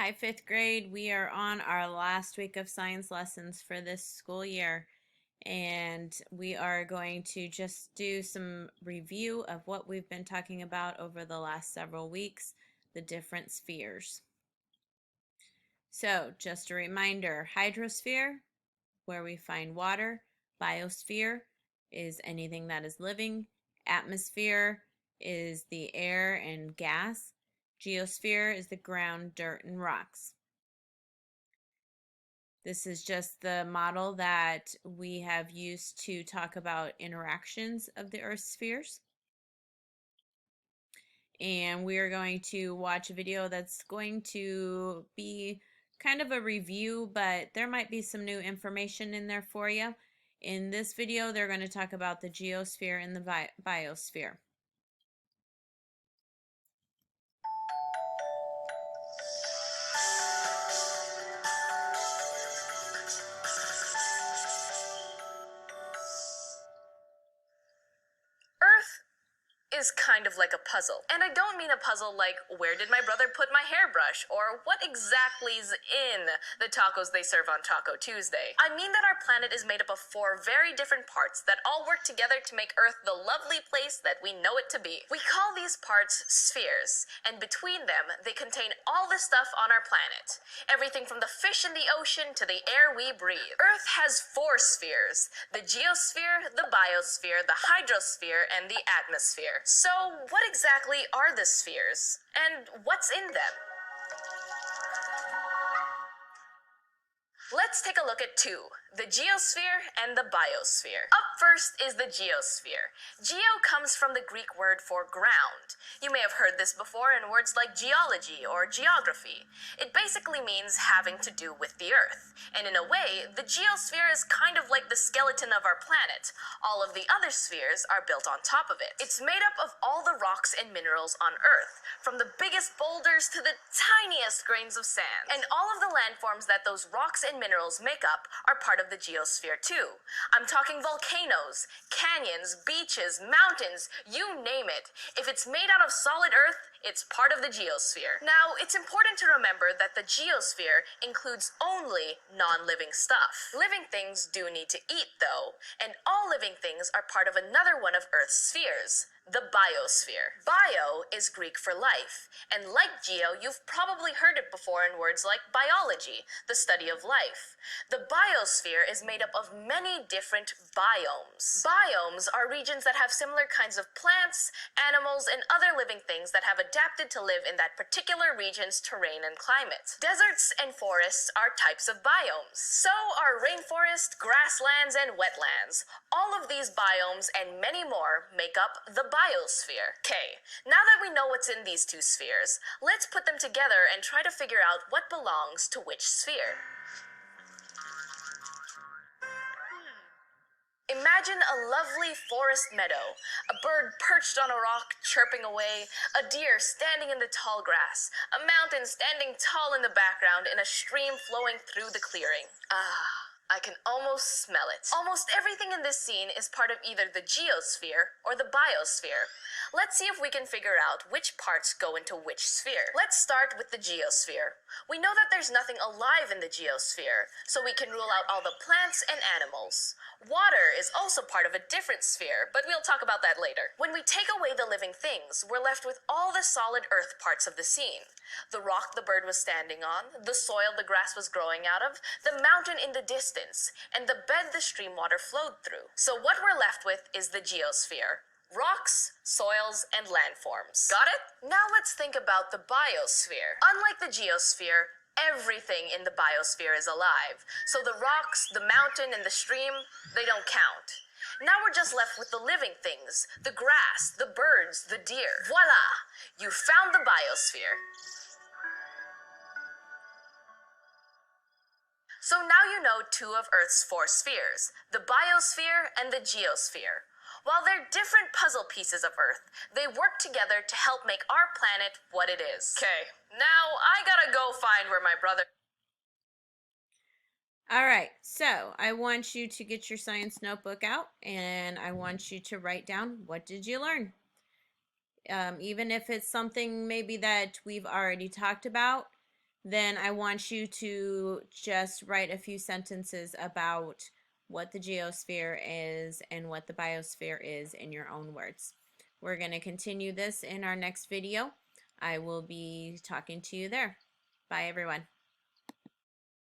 Hi, fifth grade. We are on our last week of science lessons for this school year, and we are going to just do some review of what we've been talking about over the last several weeks, the different spheres. So, just a reminder, hydrosphere, where we find water, biosphere is anything that is living, atmosphere is the air and gas, geosphere is the ground, dirt, and rocks. This is just the model that we have used to talk about interactions of the Earth's spheres. And we are going to watch a video that's going to be kind of a review, but there might be some new information in there for you. In this video, they're going to talk about the geosphere and the biosphere. Earth is kind of like a puzzle. And I don't mean a puzzle like, where did my brother put my hairbrush? Or what exactly's in the tacos they serve on Taco Tuesday. I mean that our planet is made up of 4 very different parts that all work together to make Earth the lovely place that we know it to be. We call these parts spheres, and between them, they contain all the stuff on our planet. Everything from the fish in the ocean to the air we breathe. Earth has 4 spheres: the geosphere, the biosphere, the hydrosphere, and the atmosphere. So, what exactly are the spheres? And what's in them? Let's take a look at 2, the geosphere and the biosphere. Up first is the geosphere. Geo comes from the Greek word for ground. You may have heard this before in words like geology or geography. It basically means having to do with the Earth. And in a way, the geosphere is kind of like the skeleton of our planet. All of the other spheres are built on top of it. It's made up of all the rocks and minerals on Earth, from the biggest boulders to the tiniest grains of sand. And all of the landforms that those rocks and minerals make up are part of the geosphere too. I'm talking volcanoes, canyons, beaches, mountains, you name it. If it's made out of solid Earth, it's part of the geosphere. Now, it's important to remember that the geosphere includes only non-living stuff. Living things do need to eat, though, and all living things are part of another one of Earth's spheres, the biosphere. Bio is Greek for life, and like geo, you've probably heard it before in words like biology, the study of life. The biosphere is made up of many different biomes. Biomes are regions that have similar kinds of plants, animals, and other living things that have adapted to live in that particular region's terrain and climate. Deserts and forests are types of biomes. So are rainforest, grasslands, and wetlands. All of these biomes and many more make up the biosphere. Okay, now that we know what's in these 2 spheres, let's put them together and try to figure out what belongs to which sphere. Imagine a lovely forest meadow, a bird perched on a rock chirping away, a deer standing in the tall grass, a mountain standing tall in the background, and a stream flowing through the clearing. I can almost smell it. Almost everything in this scene is part of either the geosphere or the biosphere. Let's see if we can figure out which parts go into which sphere. Let's start with the geosphere. We know that there's nothing alive in the geosphere, so we can rule out all the plants and animals. Water is also part of a different sphere, but we'll talk about that later. When we take away the living things, we're left with all the solid earth parts of the scene. The rock the bird was standing on, the soil the grass was growing out of, the mountain in the distance, and the bed the stream water flowed through. So what we're left with is the geosphere. Rocks, soils, and landforms. Got it? Now let's think about the biosphere. Unlike the geosphere, everything in the biosphere is alive. So the rocks, the mountain, and the stream, they don't count. Now we're just left with the living things, the grass, the birds, the deer. Voila! You found the biosphere. So now you know 2 of Earth's 4 spheres, the biosphere and the geosphere. While they're different puzzle pieces of Earth, they work together to help make our planet what it is. Okay, now I gotta go find where my brother... All right, so I want you to get your science notebook out, and I want you to write down, what did you learn? Even if it's something maybe that we've already talked about, then I want you to just write a few sentences about what the geosphere is and what the biosphere is in your own words. We're going to continue this in our next video. I will be talking to you there. Bye, everyone.